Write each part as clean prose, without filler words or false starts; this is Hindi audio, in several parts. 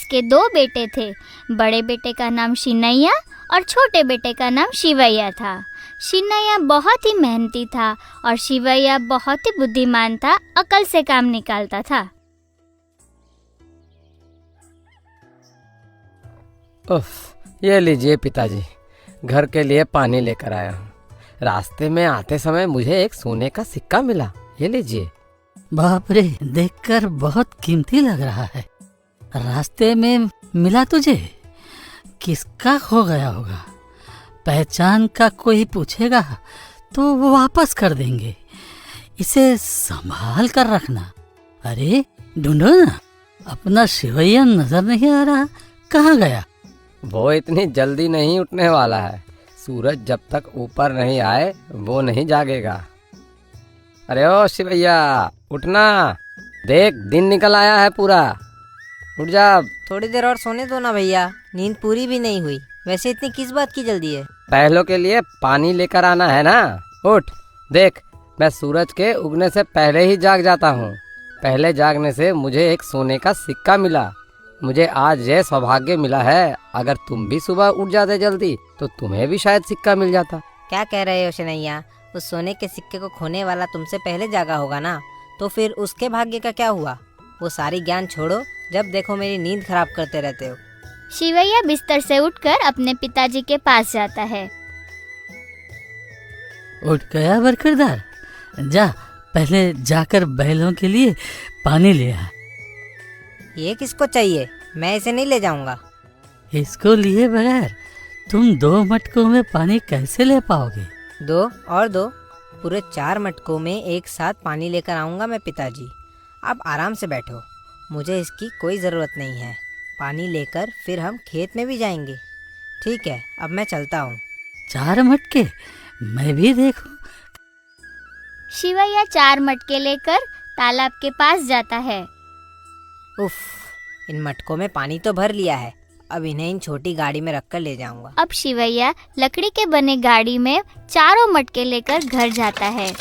उसके 2 बेटे थे। बड़े बेटे का नाम शिनैया और छोटे बेटे का नाम शिवैया था। शिनैया बहुत ही मेहनती था और शिवैया बहुत ही बुद्धिमान था, अकल से काम निकालता था। उफ, ये लीजिए पिताजी, घर के लिए पानी लेकर आया हूँ। रास्ते में आते समय मुझे एक सोने का सिक्का मिला, ये लीजिए। बाप रे, देखकर बहुत कीमती लग रहा है। रास्ते में मिला तुझे? किसका खो गया होगा? पहचान का कोई पूछेगा तो वो वापस कर देंगे। इसे संभाल कर रखना। अरे ढूंढो ना, अपना शिवैया नजर नहीं आ रहा, कहाँ गया? वो इतनी जल्दी नहीं उठने वाला है। सूरज जब तक ऊपर नहीं आए वो नहीं जागेगा। अरे ओ शिवैया, उठना, देख दिन निकल आया है पूरा, उठ जा। थोड़ी देर और सोने दो ना भैया, नींद पूरी भी नहीं हुई। वैसे इतनी किस बात की जल्दी है? पहलों के लिए पानी लेकर आना है ना। उठ, देख मैं सूरज के उगने से पहले ही जाग जाता हूँ। पहले जागने से मुझे एक सोने का सिक्का मिला। मुझे आज ये सौभाग्य मिला है, अगर तुम भी सुबह उठ जाते जल्दी तो तुम्हें भी शायद सिक्का मिल जाता। क्या कह रहे हो शिनैया? उस सोने के सिक्के को खोने वाला तुमसे पहले जागा होगा ना, तो फिर उसके भाग्य का क्या हुआ? वो सारी ज्ञान छोड़ो, जब देखो मेरी नींद खराब करते रहते हो। शिवैया बिस्तर से उठकर अपने पिताजी के पास जाता है। उठ गया बरकरदार? जा, पहले जाकर बैलों के लिए पानी ले आ। ये किसको चाहिए? मैं इसे नहीं ले जाऊंगा। इसको लिए बगैर तुम 2 मटकों में पानी कैसे ले पाओगे? 2 और 2, पूरे 4 मटकों में एक साथ पानी लेकर आऊंगा मैं पिताजी। आप आराम से बैठो, मुझे इसकी कोई ज़रूरत नहीं है। पानी लेकर फिर हम खेत में भी जाएंगे। ठीक है, अब मैं चलता हूँ। 4 मटके? मैं भी देखूं। शिवैया 4 मटके लेकर तालाब के पास जाता है। उफ, इन मटकों में पानी तो भर लिया है, अब इन्हें इन छोटी गाड़ी में रखकर ले जाऊंगा। अब शिवैया लकड़ी के बने गाड़ी में 4 मटके लेकर घर जाता है।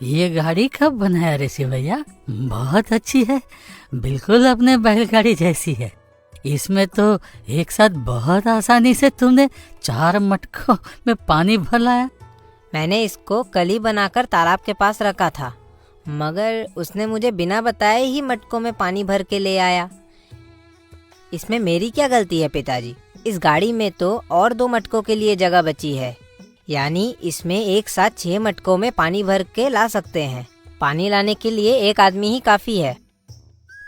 ये गाड़ी कब बनाया रे शिवैया? बहुत अच्छी है, बिल्कुल अपने बैलगाड़ी जैसी है। इसमें तो एक साथ बहुत आसानी से तुमने 4 मटकों में पानी भर लाया। मैंने इसको कल ही बनाकर तालाब के पास रखा था, मगर उसने मुझे बिना बताए ही मटकों में पानी भर के ले आया। इसमें मेरी क्या गलती है पिताजी? इस गाड़ी में तो और 2 मटकों के लिए जगह बची है, यानी इसमें एक साथ 6 मटकों में पानी भर के ला सकते हैं। पानी लाने के लिए एक आदमी ही काफी है।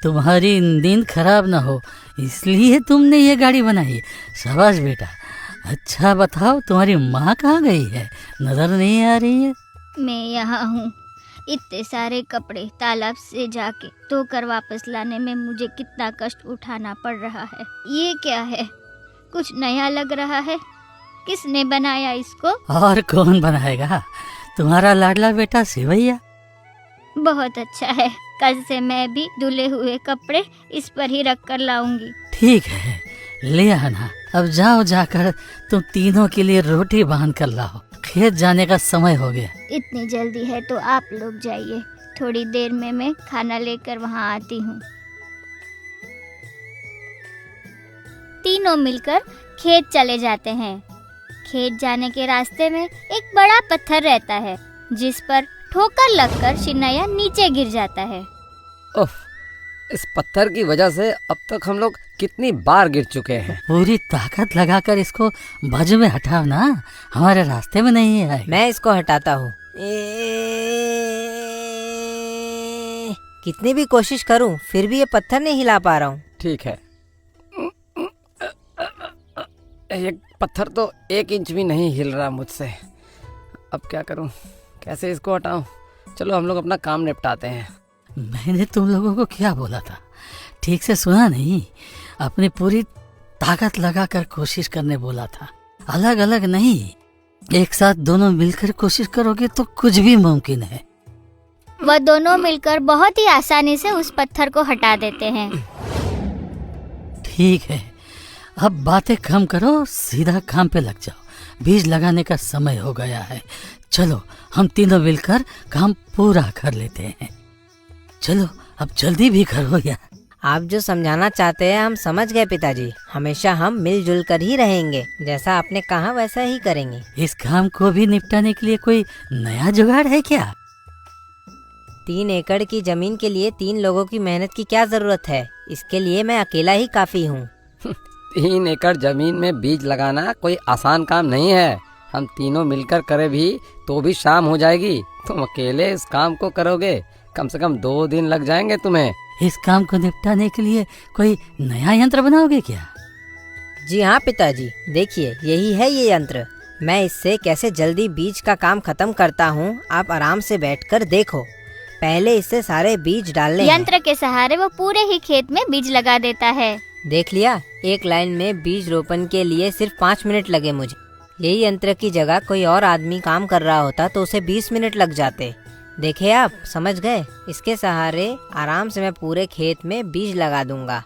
तुम्हारी नींद खराब ना हो इसलिए तुमने ये गाड़ी बनाई। शाबाश बेटा। अच्छा बताओ, तुम्हारी माँ कहाँ गई है? नजर नहीं आ रही है। मैं यहाँ हूँ। इतने सारे कपड़े तालाब से जाके धोकर वापस लाने में मुझे कितना कष्ट उठाना पड़ रहा है। ये क्या है? कुछ नया लग रहा है। किसने बनाया इसको? और कौन बनाएगा? तुम्हारा लाडला बेटा शिवैया। बहुत अच्छा है, कल से मैं भी धुले हुए कपड़े इस पर ही रख कर लाऊंगी। ठीक है, ले आना। अब जाओ, जाकर तुम तीनों के लिए रोटी बांध कर लाओ। खेत जाने का समय हो गया। इतनी जल्दी है तो आप लोग जाइए, थोड़ी देर में मैं खाना लेकर वहाँ आती हूँ। तीनों मिलकर खेत चले जाते हैं। खेत जाने के रास्ते में एक बड़ा पत्थर रहता है, जिस पर ठोकर लगकर शिनैया नीचे गिर जाता है। उफ, इस पत्थर की वजह से अब तक हम लोग कितनी बार गिर चुके हैं। पूरी ताकत लगाकर इसको बाजू में हटाओ ना, हमारे रास्ते में नहीं आए। मैं इसको हटाता हूँ। कितनी भी कोशिश करूँ फिर भी ये पत्थर नहीं हिला पा रहा हूँ। ठीक है, ये पत्थर तो 1 इंच भी नहीं हिल रहा मुझसे। अब क्या करूँ, कैसे इसको हटाऊं? चलो हम लोग अपना काम निपटाते हैं। मैंने तुम लोगों को क्या बोला था? ठीक से सुना नहीं? अपनी पूरी ताकत लगाकर कोशिश करने बोला था, अलग अलग नहीं। एक साथ दोनों मिलकर कोशिश करोगे तो कुछ भी मुमकिन है। वह दोनों मिलकर बहुत ही आसानी से उस पत्थर को हटा देते हैं। ठीक है, अब बातें कम करो, सीधा काम पे लग जाओ। बीज लगाने का समय हो गया है। चलो हम तीनों मिलकर काम पूरा कर लेते हैं। चलो अब जल्दी भी करो यार। आप जो समझाना चाहते हैं हम समझ गए पिताजी। हमेशा हम मिलजुल कर ही रहेंगे, जैसा आपने कहा वैसा ही करेंगे। इस काम को भी निपटाने के लिए कोई नया जुगाड़ है क्या? 3 एकड़ की जमीन के लिए 3 लोगों की मेहनत की क्या जरूरत है? इसके लिए मैं अकेला ही काफी हूँ। 3 एकड़ जमीन में बीज लगाना कोई आसान काम नहीं है। हम तीनों मिलकर करें भी तो भी शाम हो जाएगी। तुम अकेले इस काम को करोगे, कम से कम 2 दिन लग जाएंगे तुम्हें। इस काम को निपटाने के लिए कोई नया यंत्र बनाओगे क्या? जी हाँ पिताजी, देखिए यही है ये यंत्र। मैं इससे कैसे जल्दी बीज का काम खत्म करता हूँ, आप आराम से बैठकर देखो। पहले इससे सारे बीज डालने हैं। यंत्र के सहारे वो पूरे ही खेत में बीज लगा देता है। देख लिया, एक लाइन में बीज रोपण के लिए सिर्फ 5 मिनट लगे मुझे। यही यंत्र की जगह कोई और आदमी काम कर रहा होता तो उसे 20 मिनट लग जाते। देखे आप, समझ गए? इसके सहारे आराम से मैं पूरे खेत में बीज लगा दूंगा।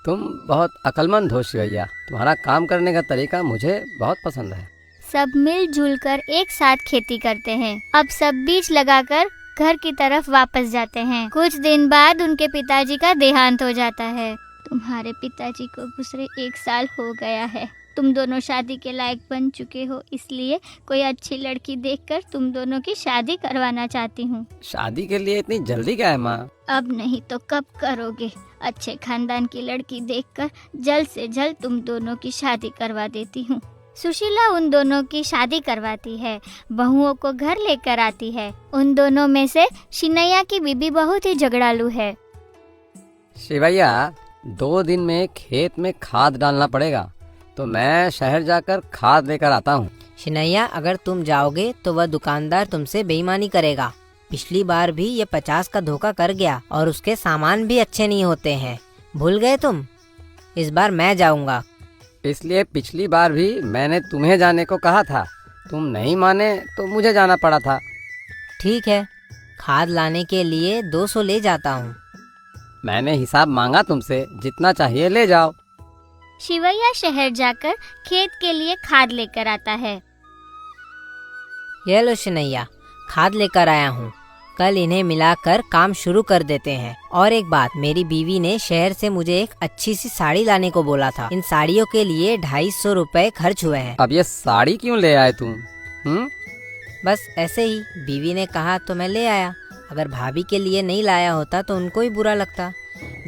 तुम बहुत अक्लमंद हो शिवैया। तुम्हारा काम करने का तरीका मुझे बहुत पसंद है। सब मिलजुल कर एक साथ खेती करते हैं। अब सब बीज लगाकर घर की तरफ वापस जाते हैं। कुछ दिन बाद उनके पिताजी का देहांत हो जाता है। तुम्हारे पिताजी को गुजरे 1 साल हो गया है। तुम दोनों शादी के लायक बन चुके हो, इसलिए कोई अच्छी लड़की देखकर तुम दोनों की शादी करवाना चाहती हूँ। शादी के लिए इतनी जल्दी क्या है माँ? अब नहीं तो कब करोगे? अच्छे खानदान की लड़की देखकर जल्द से जल्द तुम दोनों की शादी करवा देती हूँ। सुशीला उन दोनों की शादी करवाती है, बहुओं को घर लेकर आती है। उन दोनों में से शिनैया की बीबी बहुत ही झगड़ालू है। शिवैया, 2 दिन में खेत में खाद डालना पड़ेगा, तो मैं शहर जाकर खाद लेकर आता हूँ। शिनैया, अगर तुम जाओगे तो वह दुकानदार तुमसे बेईमानी करेगा। पिछली बार भी ये 50 का धोखा कर गया और उसके सामान भी अच्छे नहीं होते हैं। भूल गए तुम? इस बार मैं जाऊंगा। इसलिए पिछली बार भी मैंने तुम्हें जाने को कहा था, तुम नहीं माने तो मुझे जाना पड़ा था। ठीक है, खाद लाने के लिए 200 ले जाता हूँ। मैंने हिसाब मांगा तुमसे, जितना चाहिए ले जाओ। शिवैया शहर जाकर खेत के लिए खाद लेकर आता है। ये लो शिनैया, खाद लेकर आया हूँ। कल इन्हें मिलाकर काम शुरू कर देते हैं। और एक बात, मेरी बीवी ने शहर से मुझे एक अच्छी सी साड़ी लाने को बोला था। इन साड़ियों के लिए 250 रुपए खर्च हुए हैं। अब ये साड़ी क्यों ले आए तुम? बस ऐसे ही, बीवी ने कहा तो मैं ले आया। अगर भाभी के लिए नहीं लाया होता तो उनको ही बुरा लगता।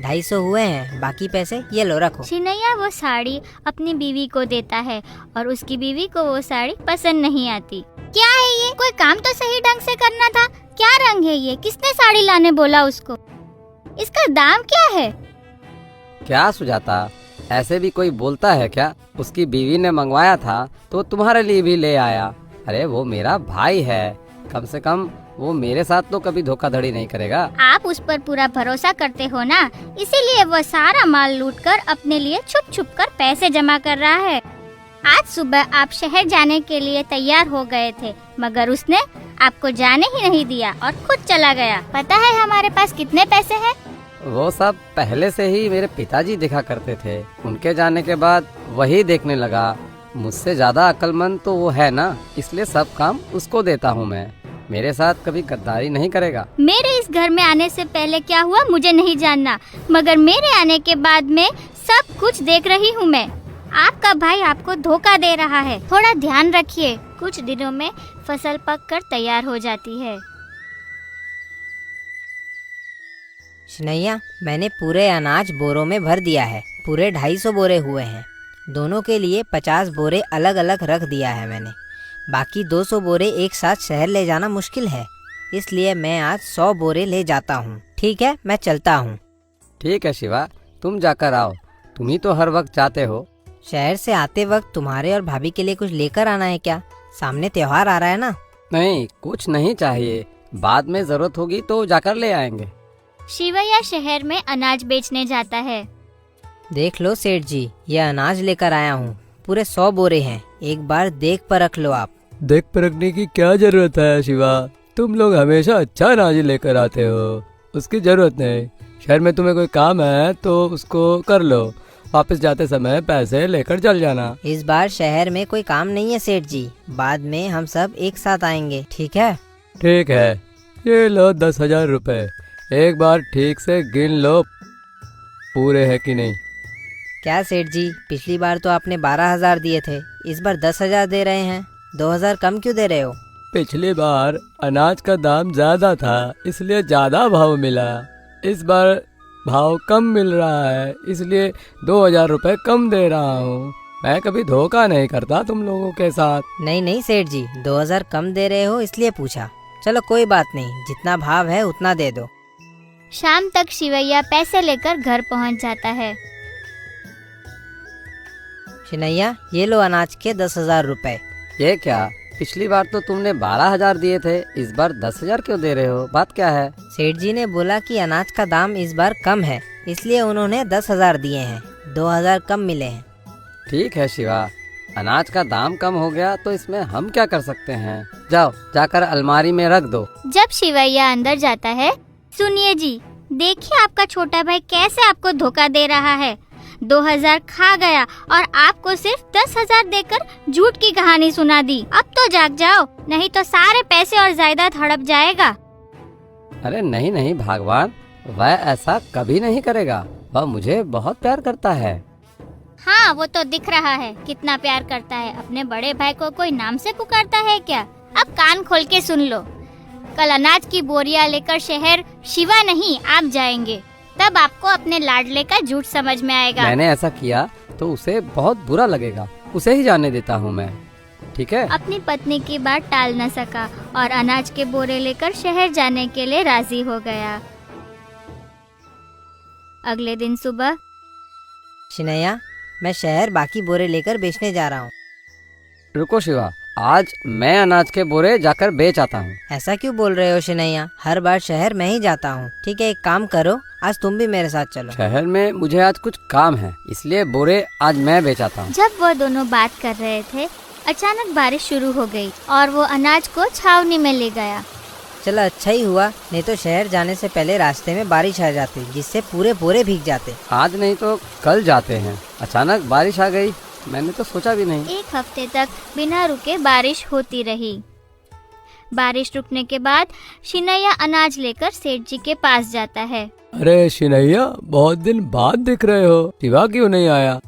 250 हुए हैं, बाकी पैसे ये लो रखो। शिनैया वो साड़ी अपनी बीवी को देता है और उसकी बीवी को वो साड़ी पसंद नहीं आती। क्या है ये? कोई काम तो सही ढंग से करना था। क्या रंग है ये? किसने साड़ी लाने बोला उसको? इसका दाम क्या है? क्या सुजाता, ऐसे भी कोई बोलता है क्या? उसकी बीवी ने मंगवाया था तो तुम्हारे लिए भी ले आया। अरे वो मेरा भाई है, कम से कम वो मेरे साथ तो कभी धोखाधड़ी नहीं करेगा। आप उस पर पूरा भरोसा करते हो ना, इसीलिए वो सारा माल लूटकर अपने लिए छुप छुप कर पैसे जमा कर रहा है। आज सुबह आप शहर जाने के लिए तैयार हो गए थे, मगर उसने आपको जाने ही नहीं दिया और खुद चला गया। पता है हमारे पास कितने पैसे हैं? वो सब पहले से ही मेरे पिताजी देखा करते थे। उनके जाने के बाद वही देखने लगा। मुझसे ज्यादा अक्लमंद तो वो है ना, इसलिए सब काम उसको देता हूँ मैं। मेरे साथ कभी गद्दारी नहीं करेगा। मेरे इस घर में आने से पहले क्या हुआ मुझे नहीं जानना, मगर मेरे आने के बाद में सब कुछ देख रही हूँ मैं। आपका भाई आपको धोखा दे रहा है, थोड़ा ध्यान रखिए। कुछ दिनों में फसल पककर तैयार हो जाती है। शिनैया, मैंने पूरे अनाज बोरों में भर दिया है। पूरे 250 बोरे हुए हैं। दोनों के लिए 50 बोरे अलग अलग रख दिया है मैंने। बाकी 200 बोरे एक साथ शहर ले जाना मुश्किल है, इसलिए मैं आज 100 बोरे ले जाता हूँ। ठीक है, मैं चलता हूँ। ठीक है शिवा, तुम जाकर आओ, तुम ही तो हर वक्त जाते हो। शहर से आते वक्त तुम्हारे और भाभी के लिए कुछ लेकर आना है क्या? सामने त्योहार आ रहा है ना। नहीं, कुछ नहीं चाहिए, बाद में जरूरत होगी तो जाकर ले आएंगे। शिवैया शहर में अनाज बेचने जाता है। देख लो सेठ जी, ये अनाज लेकर आया हूँ। पूरे 100 बोरे हैं, एक बार देख परख लो आप। देख परखने की क्या जरूरत है शिवा, तुम लोग हमेशा अच्छा अनाज लेकर आते हो, उसकी जरूरत नहीं। शहर में तुम्हें कोई काम है तो उसको कर लो, वापस जाते समय पैसे लेकर चल जाना। इस बार शहर में कोई काम नहीं है सेठ जी, बाद में हम सब एक साथ आएंगे। ठीक है? ठीक है, ये लो 10,000 रुपए, एक बार ठीक से गिन लो पूरे है कि नहीं। क्या सेठ जी, पिछली बार तो आपने 12,000 दिए थे, इस बार 10,000 दे रहे हैं। 2,000 कम क्यों दे रहे हो? पिछली बार अनाज का दाम ज्यादा था इसलिए ज्यादा भाव मिला। इस बार भाव कम मिल रहा है इसलिए 2,000 रुपए कम दे रहा हूँ। मैं कभी धोखा नहीं करता तुम लोगों के साथ। नहीं नहीं सेठ जी, 2,000 कम दे रहे हो इसलिए पूछा। चलो कोई बात नहीं, जितना भाव है उतना दे दो। शाम तक शिवैया पैसे लेकर घर पहुंच जाता है। शिनैया, ये लो अनाज के 10,000 रुपए। ये क्या, पिछली बार तो तुमने 12,000 दिए थे, इस बार 10,000 क्यों दे रहे हो? बात क्या है? सेठ जी ने बोला कि अनाज का दाम इस बार कम है, इसलिए उन्होंने 10,000 दिए हैं। 2,000 कम मिले हैं। ठीक है शिवा, अनाज का दाम कम हो गया तो इसमें हम क्या कर सकते हैं। जाओ जाकर अलमारी में रख दो। जब शिवैया अंदर जाता है, सुनिए जी, देखिए आपका छोटा भाई कैसे आपको धोखा दे रहा है। 2,000 खा गया और आपको सिर्फ 10,000 देकर झूठ की कहानी सुना दी। अब तो जाग जाओ, नहीं तो सारे पैसे और जायदाद हड़प जाएगा। अरे नहीं नहीं भगवान, वह ऐसा कभी नहीं करेगा। वह मुझे बहुत प्यार करता है। हाँ, वो तो दिख रहा है कितना प्यार करता है। अपने बड़े भाई को कोई नाम से पुकारता है क्या? अब कान खोल के सुन लो, कल अनाज की बोरियां लेकर शहर शिवा नहीं आप जाएंगे, तब आपको अपने लाडले का झूठ समझ में आएगा। मैंने ऐसा किया तो उसे बहुत बुरा लगेगा, उसे ही जाने देता हूँ मैं। ठीक है। अपनी पत्नी की बात टाल न सका और अनाज के बोरे लेकर शहर जाने के लिए राजी हो गया। अगले दिन सुबह, शिनैया, मैं शहर बाकी बोरे लेकर बेचने जा रहा हूँ। रुको शिवा, आज मैं अनाज के बोरे जाकर बेच आता हूँ। ऐसा क्यों बोल रहे हो शिनैया? हर बार शहर मैं ही जाता हूँ। ठीक है, एक काम करो, आज तुम भी मेरे साथ चलो। शहर में मुझे आज कुछ काम है, इसलिए बोरे आज मैं बेच आता हूँ। जब वो दोनों बात कर रहे थे, अचानक बारिश शुरू हो गई और वो अनाज को छावनी में ले गया। चलो अच्छा ही हुआ, नहीं तो शहर जाने से पहले रास्ते में बारिश आ जाती, जिससे पूरे बोरे भीग जाते। आज नहीं तो कल जाते हैं। अचानक बारिश आ गई, मैंने तो सोचा भी नहीं। 1 हफ्ते तक बिना रुके बारिश होती रही। बारिश रुकने के बाद शिनैया अनाज लेकर सेठ जी के पास जाता है। अरे शिनैया, बहुत दिन बाद दिख रहे हो, शिवा क्यों नहीं आया?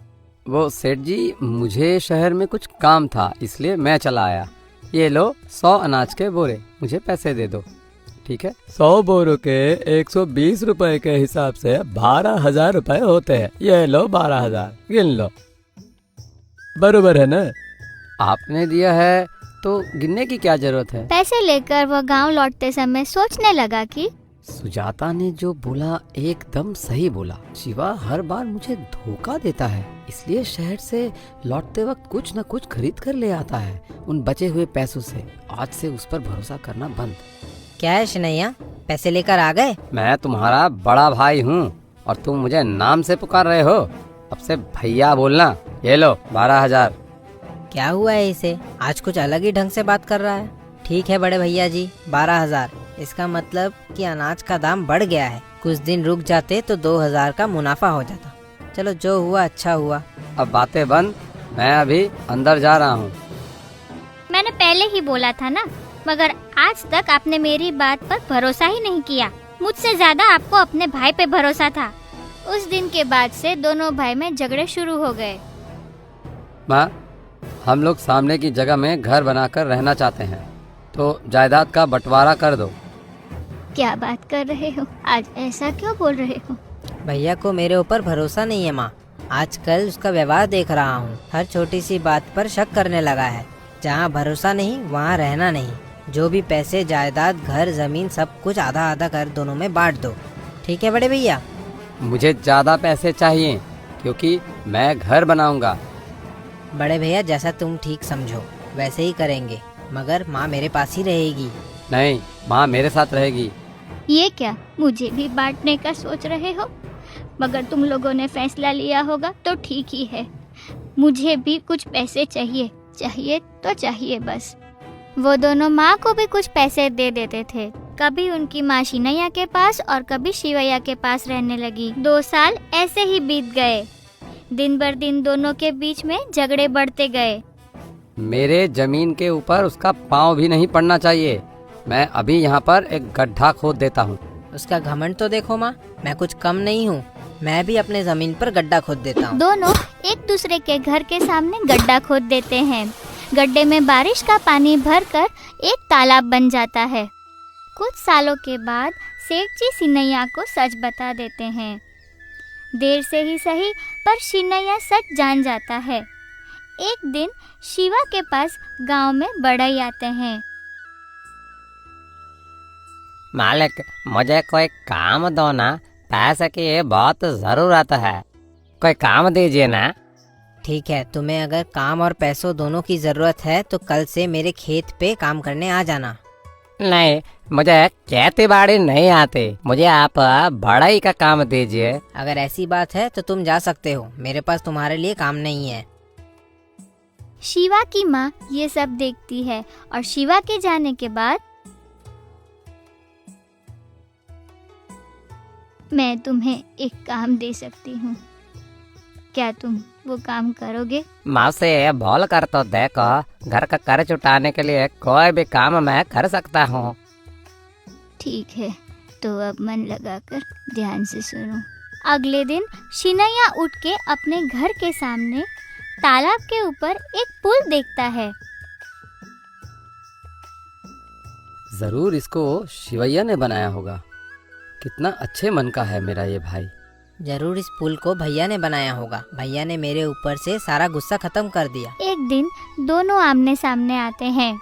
वो सेठ जी, मुझे शहर में कुछ काम था इसलिए मैं चला आया। ये लो 100 अनाज के बोरे, मुझे पैसे दे दो। ठीक है। 100 बोरों के 120 रुपए के हिसाब से 12,000 रुपए होते हैं। ये लो 12,000, गिन लो। बरोबर है ना? आपने दिया है तो गिनने की क्या जरूरत है। पैसे लेकर वह गांव लौटते समय सोचने लगा कि सुजाता ने जो बोला एकदम सही बोला। शिवा हर बार मुझे धोखा देता है, इसलिए शहर से लौटते वक्त कुछ न कुछ खरीद कर ले आता है उन बचे हुए पैसों से। आज से उस पर भरोसा करना बंद। क्या है शिनैया, पैसे लेकर आ गए? मैं तुम्हारा बड़ा भाई हूँ और तुम मुझे नाम से पुकार रहे हो। अब से भैया बोलना। ये लो 12,000। क्या हुआ है इसे, आज कुछ अलग ही ढंग से बात कर रहा है। ठीक है बड़े भैया जी, 12,000। इसका मतलब कि अनाज का दाम बढ़ गया है। कुछ दिन रुक जाते तो 2,000 का मुनाफा हो जाता। चलो जो हुआ अच्छा हुआ। अब बातें बंद, मैं अभी अंदर जा रहा हूँ। मैंने पहले ही बोला था ना, मगर आज तक आपने मेरी बात पर भरोसा ही नहीं किया। मुझसे ज्यादा आपको अपने भाई पे भरोसा था। उस दिन के बाद से दोनों भाई में झगड़े शुरू हो गए। माँ, हम लोग सामने की जगह में घर बनाकर रहना चाहते हैं, तो जायदाद का बंटवारा कर दो। क्या बात कर रहे हो? आज ऐसा क्यों बोल रहे हो? भैया को मेरे ऊपर भरोसा नहीं है माँ। आजकल उसका व्यवहार देख रहा हूँ, हर छोटी सी बात पर शक करने लगा है। जहाँ भरोसा नहीं वहाँ रहना नहीं। जो भी पैसे, जायदाद, घर, जमीन सब कुछ आधा आधा कर दोनों में बांट दो। ठीक है बड़े भैया? मुझे ज्यादा पैसे चाहिए क्योंकि मैं घर बनाऊंगा। बड़े भैया जैसा तुम ठीक समझो वैसे ही करेंगे, मगर माँ मेरे पास ही रहेगी। नहीं, माँ मेरे साथ रहेगी। ये क्या, मुझे भी बांटने का सोच रहे हो? मगर तुम लोगों ने फैसला लिया होगा तो ठीक ही है। मुझे भी कुछ पैसे चाहिए, चाहिए तो चाहिए बस। वो दोनों माँ को भी कुछ पैसे दे देते थे। कभी उनकी माँ शिनैया के पास और कभी शिवैया के पास रहने लगी। 2 साल ऐसे ही बीत गए। दिन बर दिन दोनों के बीच में झगड़े बढ़ते गए। मेरे जमीन के ऊपर उसका पाँव भी नहीं पड़ना चाहिए। मैं अभी यहाँ पर एक गड्ढा खोद देता हूँ, उसका घमंड तो देखो माँ, मैं कुछ कम नहीं हूँ। मैं भी अपने जमीन पर गड्ढा खोद देता हूँ। दोनों एक दूसरे के घर के सामने गड्ढा खोद देते हैं। गड्ढे में बारिश का पानी भरकर एक तालाब बन जाता है। कुछ सालों के बाद सेठ जी सिन्नैया को सच बता देते हैं। देर से ही सही, पर सिन्नैया सच जान जाता है। एक दिन शिवा के पास गांव में बढ़ई आते हैं। मालिक, मुझे कोई काम दो ना, पैसे की बहुत जरूरत है, कोई काम दीजिए ना। ठीक है, तुम्हें अगर काम और पैसों दोनों की जरूरत है तो कल से मेरे खेत पे काम करने आ जाना। नहीं, मुझे खेती बाड़ी नहीं आती, मुझे आप बढ़ई का काम दीजिए। अगर ऐसी बात है तो तुम जा सकते हो, मेरे पास तुम्हारे लिए काम नहीं है। शिवा की माँ ये सब देखती है और शिवा के जाने के बाद मैं तुम्हें एक काम दे सकती हूँ, क्या तुम वो काम करोगे? माँ से बोल कर तो देखो, घर का कर्ज उठाने के लिए कोई भी काम मैं कर सकता हूँ। ठीक है, तो अब मन लगाकर ध्यान से सुनो। अगले दिन सिन्नैया उठ के अपने घर के सामने तालाब के ऊपर एक पुल देखता है। जरूर इसको शिवैया ने बनाया होगा। कितना अच्छे मन का है मेरा ये भाई। जरूर इस पुल को भैया ने बनाया होगा। भैया ने मेरे ऊपर से सारा गुस्सा खत्म कर दिया। एक दिन दोनों आमने सामने आते हैं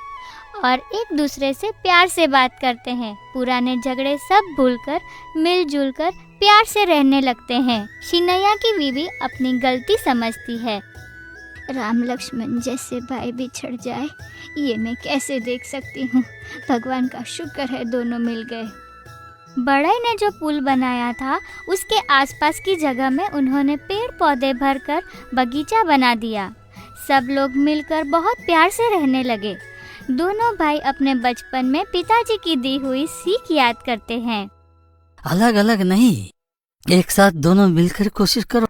और एक दूसरे से प्यार से बात करते हैं। पुराने झगड़े सब भूलकर मिलजुल कर प्यार से रहने लगते हैं। सिन्नैया की बीवी अपनी गलती समझती है। राम लक्ष्मण जैसे भाई बिछड़ जाए, ये मैं कैसे देख सकती हूँ। भगवान का शुक्र है दोनों मिल गए। बढ़ई ने जो पुल बनाया था उसके आसपास की जगह में उन्होंने पेड़ पौधे भरकर बगीचा बना दिया। सब लोग मिलकर बहुत प्यार से रहने लगे। दोनों भाई अपने बचपन में पिताजी की दी हुई सीख याद करते हैं। अलग अलग नहीं, एक साथ दोनों मिलकर कोशिश करो।